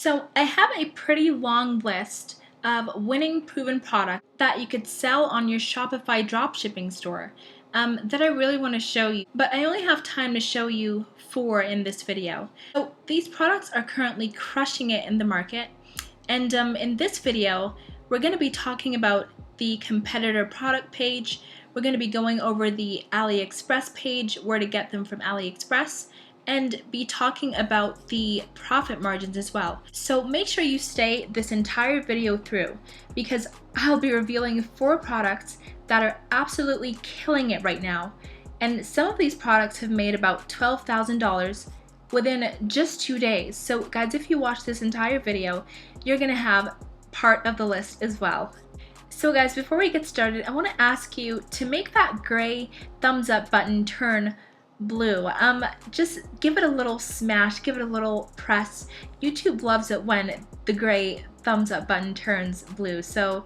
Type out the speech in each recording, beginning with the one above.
So I have a pretty long list of winning proven products that you could sell on your Shopify dropshipping store that I really want to show you, but I only have time to show you 4 in this video. So these products are currently crushing it in the market, and in this video we're going to be talking about the competitor product page. We're going to be going over the AliExpress page, where to get them from AliExpress, and be talking about the profit margins as well. So make sure you stay this entire video through, because I'll be revealing 4 products that are absolutely killing it right now. And some of these products have made about $12,000 within just 2 days. So guys, if you watch this entire video, you're gonna have part of the list as well. So guys, before we get started, I want to ask you to make that gray thumbs up button turn blue. Just give it a little smash, give it a little press. YouTube loves it when the gray thumbs up button turns blue. So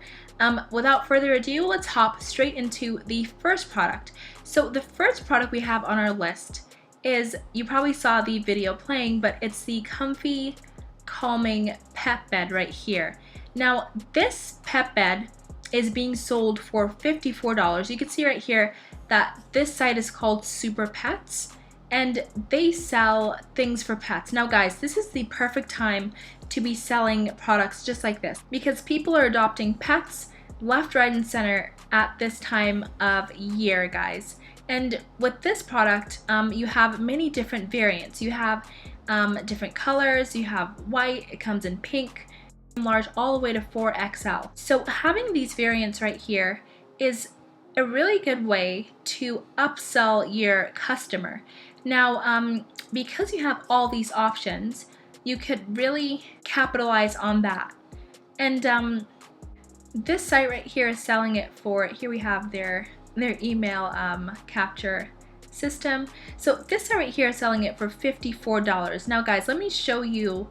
without further ado, let's hop straight into the first product. So the first product we have on our list is, you probably saw the video playing, but it's the comfy calming pet bed right here. Now this pet bed is being sold for $54. You can see right here that this site is called Super Pets, and they sell things for pets. Now guys, this is the perfect time to be selling products just like this, because people are adopting pets left, right, and center at this time of year, guys. And with this product, you have many different variants. You have different colors. You have white, it comes in pink, large, all the way to 4XL. So having these variants right here is a really good way to upsell your customer. Now, because you have all these options, you could really capitalize on that. And this site right here is selling it for, here we have their email capture system. So this site right here is selling it for $54. Now guys, let me show you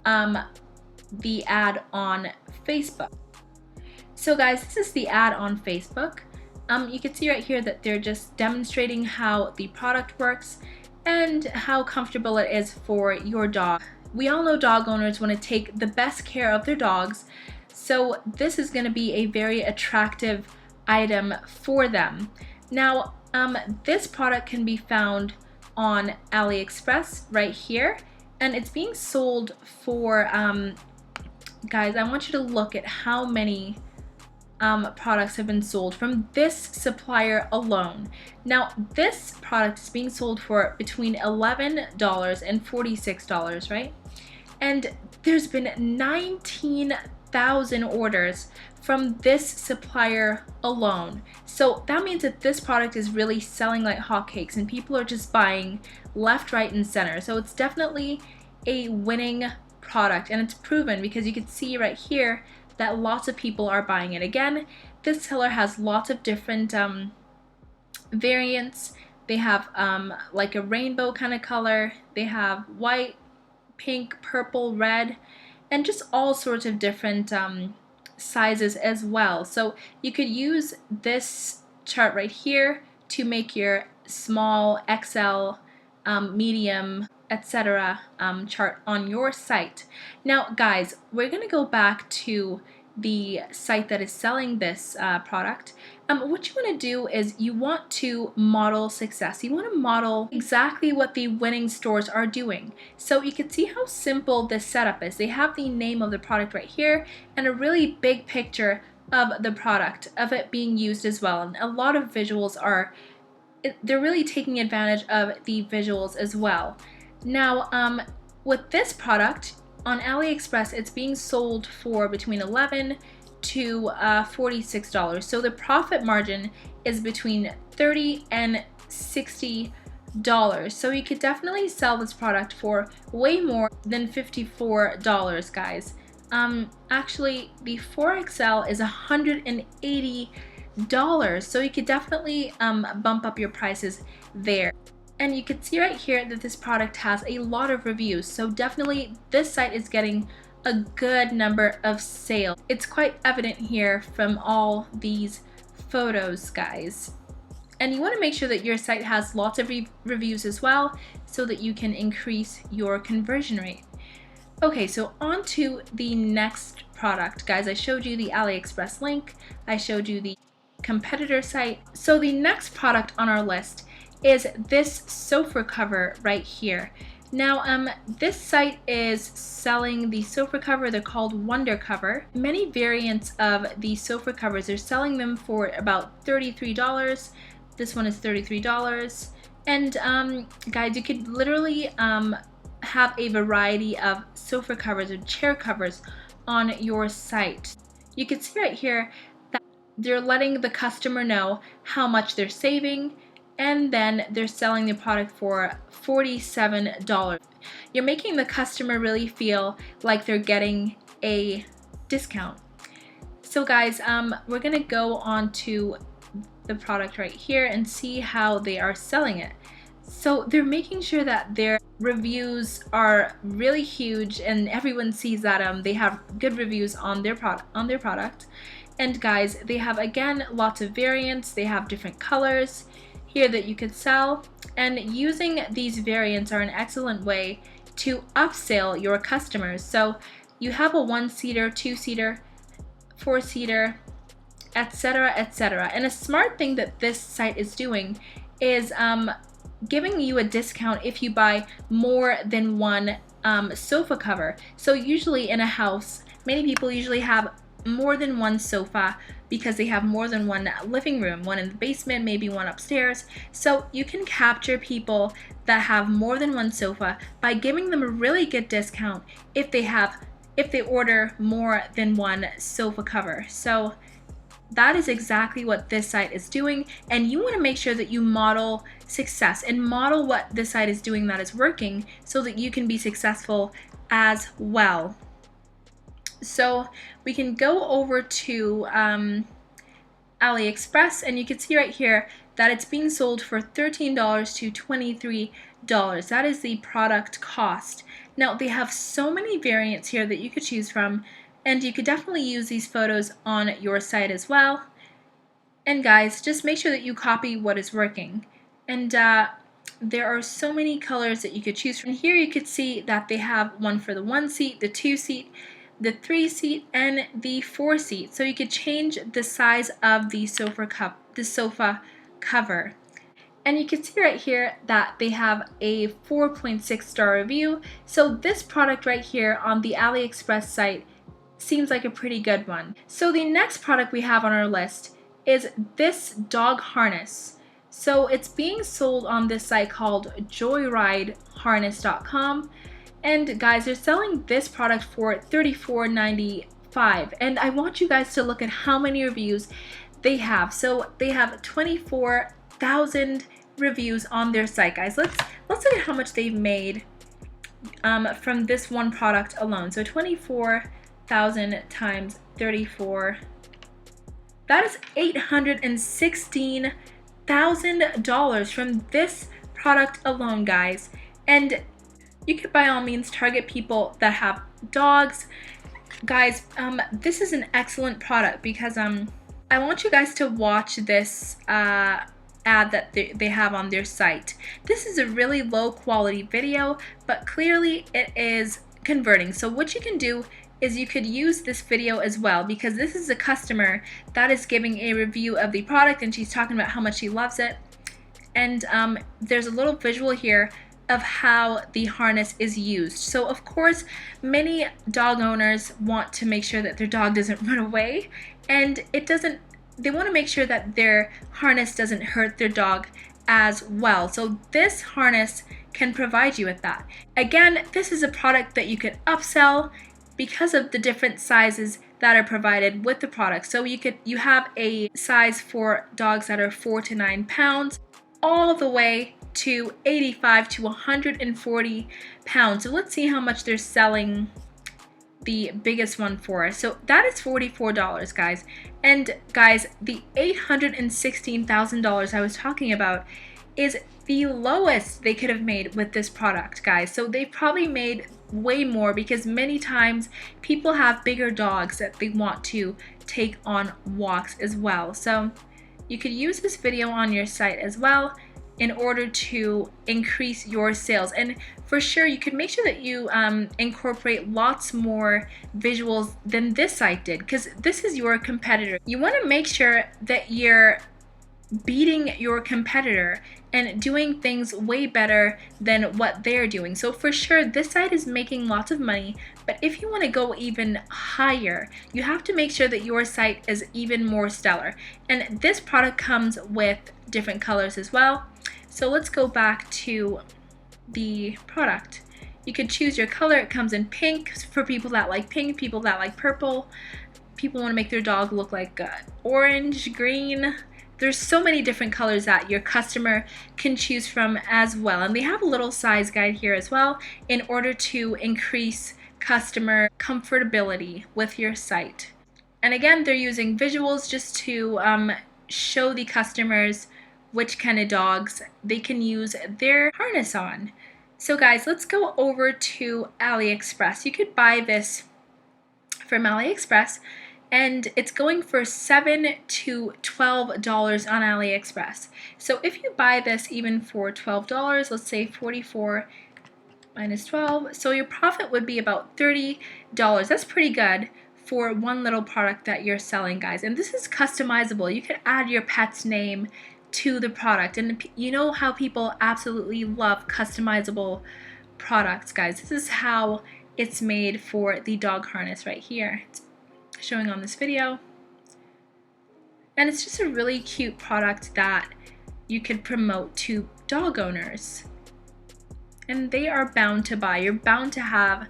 the ad on Facebook. So guys, this is the ad on Facebook. You can see right here that they're just demonstrating how the product works and how comfortable it is for your dog. We all know dog owners want to take the best care of their dogs, so this is going to be a very attractive item for them. Now, this product can be found on AliExpress right here, and it's being sold for, guys, I want you to look at how many products have been sold from this supplier alone. Now this product is being sold for between $11 and $46, right? And there's been 19,000 orders from this supplier alone. So that means that this product is really selling like hotcakes, and people are just buying left, right, and center. So it's definitely a winning product, and it's proven because you can see right here that lots of people are buying it. Again, this seller has lots of different variants. They have like a rainbow kind of color. They have white, pink, purple, red, and just all sorts of different sizes as well. So you could use this chart right here to make your small, XL, medium, etc. Chart on your site. Now guys, we're gonna go back to the site that is selling this product. What you want to do is you want to model success. You want to model exactly what the winning stores are doing. So you can see how simple this setup is. They have the name of the product right here and a really big picture of the product, of it being used as well. And a lot of visuals are, they're really taking advantage of the visuals as well. Now, with this product on AliExpress, it's being sold for between $11 to $46. So the profit margin is between $30 and $60. So you could definitely sell this product for way more than $54, guys. Actually, the 4XL is $180. So you could definitely bump up your prices there. And you can see right here that this product has a lot of reviews, so definitely this site is getting a good number of sales. It's quite evident here from all these photos, guys. And you want to make sure that your site has lots of reviews as well, so that you can increase your conversion rate. Okay, so on to the next product, guys. I showed you the AliExpress link. I showed you the competitor site. So the next product on our list is this sofa cover right here. Now, this site is selling the sofa cover. They're called Wonder Cover. Many variants of the sofa covers. They're selling them for about $33. This one is $33. And guys, you could literally have a variety of sofa covers or chair covers on your site. You can see right here that they're letting the customer know how much they're saving, and then they're selling the product for $47. You're making the customer really feel like they're getting a discount. So guys, we're gonna go on to the product right here and see how they are selling it. So they're making sure that their reviews are really huge and everyone sees that they have good reviews on their product. And guys, they have again lots of variants. They have different colors here that you could sell, and using these variants are an excellent way to upsell your customers. So you have a 1-seater, 2-seater, 4-seater, etc., etc. And a smart thing that this site is doing is giving you a discount if you buy more than one sofa cover. So usually in a house, many people usually have more than one sofa because they have more than one living room, one in the basement, maybe one upstairs. So you can capture people that have more than one sofa by giving them a really good discount if they order more than one sofa cover. So that is exactly what this site is doing, and you want to make sure that you model success and model what this site is doing that is working so that you can be successful as well. So we can go over to AliExpress, and you can see right here that it's being sold for $13 to $23. That is the product cost. Now they have so many variants here that you could choose from, and you could definitely use these photos on your site as well. And guys, just make sure that you copy what is working. And there are so many colors that you could choose from. Here you could see that they have one for the 1-seat, the 2-seat, the 3-seat, and the 4-seat. So you could change the size of the sofa cover. And you can see right here that they have a 4.6 star review. So this product right here on the AliExpress site seems like a pretty good one. So the next product we have on our list is this dog harness. So it's being sold on this site called joyrideharness.com. And guys, they're selling this product for $34.95. And I want you guys to look at how many reviews they have. So they have 24,000 reviews on their site, guys. Let's look at how much they've made from this one product alone. So 24,000 times 34, that is $816,000 from this product alone, guys. And you could by all means target people that have dogs. Guys, this is an excellent product because I want you guys to watch this ad that they have on their site. This is a really low quality video, but clearly it is converting. So what you can do is you could use this video as well, because this is a customer that is giving a review of the product and she's talking about how much she loves it. And there's a little visual here of how the harness is used. So of course, many dog owners want to make sure that their dog doesn't run away, and they want to make sure that their harness doesn't hurt their dog as well. So this harness can provide you with that. Again, this is a product that you could upsell because of the different sizes that are provided with the product. So you have a size for dogs that are 4 to 9 pounds all the way to 85 to 140 pounds. So let's see how much they're selling the biggest one for. So that is $44, guys. And guys, the $816,000 I was talking about is the lowest they could have made with this product, guys. So they probably made way more because many times people have bigger dogs that they want to take on walks as well. So you could use this video on your site as well in order to increase your sales. And for sure you could make sure that you incorporate lots more visuals than this site did, because this is your competitor. You want to make sure that you're beating your competitor and doing things way better than what they're doing. So for sure, this site is making lots of money, but if you want to go even higher, you have to make sure that your site is even more stellar. And this product comes with different colors as well. So let's go back to the product. You could choose your color. It comes in pink for people that like pink, people that like purple, people want to make their dog look like orange, green. There's so many different colors that your customer can choose from as well. And they have a little size guide here as well in order to increase customer comfortability with your site. And again, they're using visuals just to show the customers which kind of dogs they can use their harness on. So guys, let's go over to AliExpress. You could buy this from AliExpress, and it's going for $7 to $12 on AliExpress. So if you buy this even for $12, let's say 44 minus 12, so your profit would be about $30. That's pretty good for one little product that you're selling, guys. And this is customizable. You could add your pet's name to the product, and you know how people absolutely love customizable products, guys. This is how it's made for the dog harness right here. It's showing on this video, and it's just a really cute product that you could promote to dog owners, and they are bound to buy. You're bound to have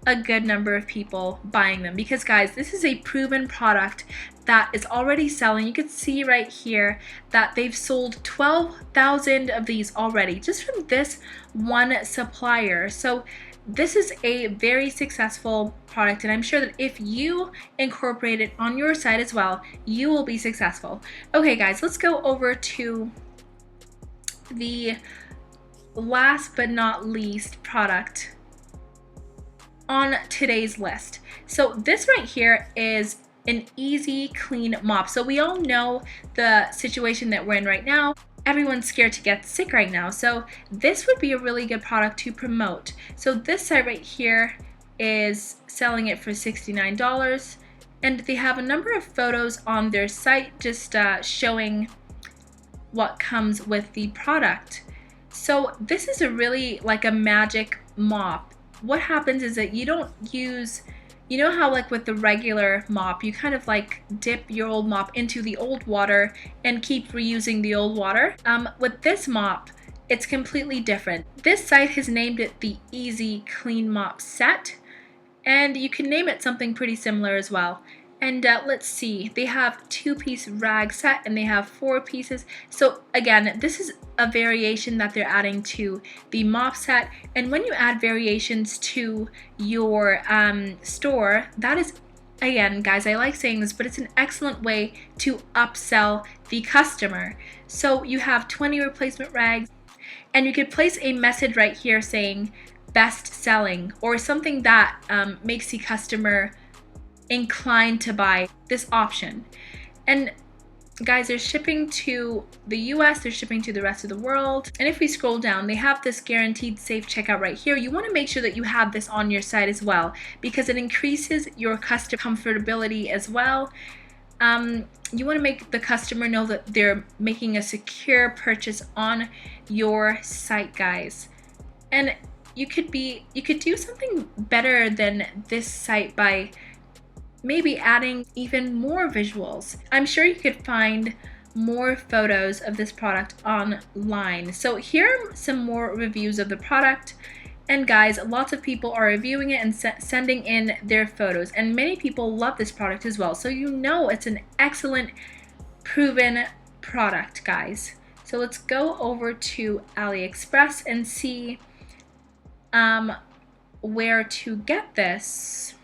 a good number of people buying them, because guys, this is a proven product that is already selling. You can see right here that they've sold 12,000 of these already just from this one supplier. So this is a very successful product, and I'm sure that if you incorporate it on your site as well, you will be successful. Okay guys, let's go over to the last but not least product on today's list. So this right here is an easy clean mop. So we all know the situation that we're in right now. Everyone's scared to get sick right now, so this would be a really good product to promote. So this site right here is selling it for $69, and they have a number of photos on their site just showing what comes with the product. So this is a really like a magic mop. What happens is that you don't use, you know how like with the regular mop, you kind of like dip your old mop into the old water and keep reusing the old water? With this mop, it's completely different. This site has named it the Easy Clean Mop Set, and you can name it something pretty similar as well. And let's see, they have 2-piece rag set and they have 4 pieces. So again, this is a variation that they're adding to the mop set. And when you add variations to your store, that is, again guys, I like saying this, but it's an excellent way to upsell the customer. So you have 20 replacement rags, and you could place a message right here saying best selling, or something that makes the customer inclined to buy this option. And guys, they're shipping to the US, they're shipping to the rest of the world. And if we scroll down, they have this guaranteed safe checkout right here. You want to make sure that you have this on your site as well, because it increases your customer comfortability as well. You want to make the customer know that they're making a secure purchase on your site, guys. And you could do something better than this site by maybe adding even more visuals. I'm sure you could find more photos of this product online. So here are some more reviews of the product. And guys, lots of people are reviewing it and sending in their photos. And many people love this product as well. So you know it's an excellent, proven product, guys. So let's go over to AliExpress and see where to get this.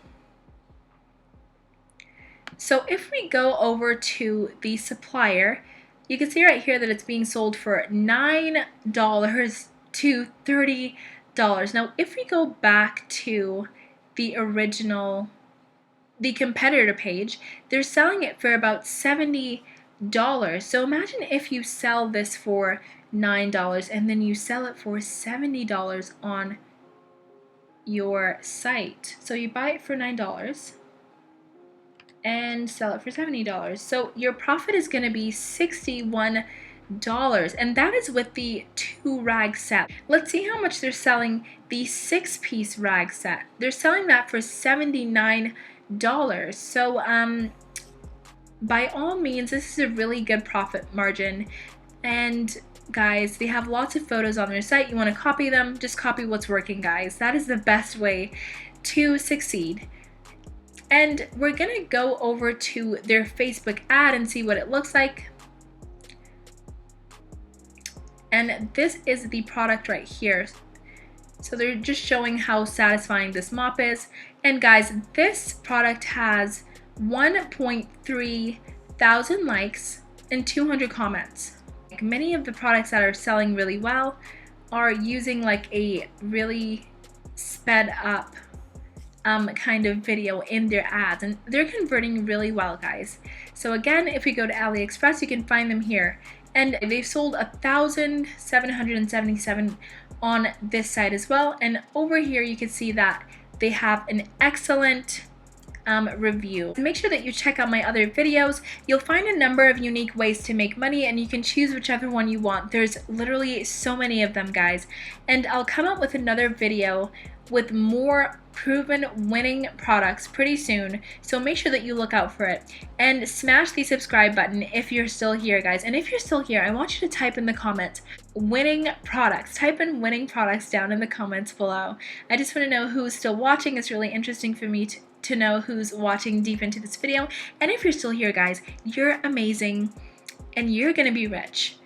So if we go over to the supplier, you can see right here that it's being sold for $9 to $30. Now, if we go back to the original, the competitor page, they're selling it for about $70. So imagine if you sell this for $9 and then you sell it for $70 on your site. So you buy it for $9 and sell it for $70. So your profit is going to be $61, and that is with the 2 rag set. Let's see how much they're selling the 6-piece rag set. They're selling that for $79. So by all means, this is a really good profit margin. And guys, they have lots of photos on their site. You want to copy them, just copy what's working, guys. That is the best way to succeed. And we're gonna go over to their Facebook ad and see what it looks like. And this is the product right here. So they're just showing how satisfying this mop is. And guys, this product has 1.3 thousand likes and 200 comments. Like, many of the products that are selling really well are using like a really sped up kind of video in their ads, and they're converting really well, guys. So again, if we go to AliExpress, you can find them here, and they've sold 1,777 on this site as well. And over here you can see that they have an excellent review. Make sure that you check out my other videos. You'll find a number of unique ways to make money, and you can choose whichever one you want. There's literally so many of them, guys, and I'll come up with another video with more proven winning products pretty soon, so make sure that you look out for it and smash the subscribe button if you're still here, guys. And if you're still here, I want you to type in the comments winning products. Type in winning products down in the comments below. I just want to know who's still watching. It's really interesting for me to know who's watching deep into this video. And if you're still here, guys, you're amazing and you're gonna be rich.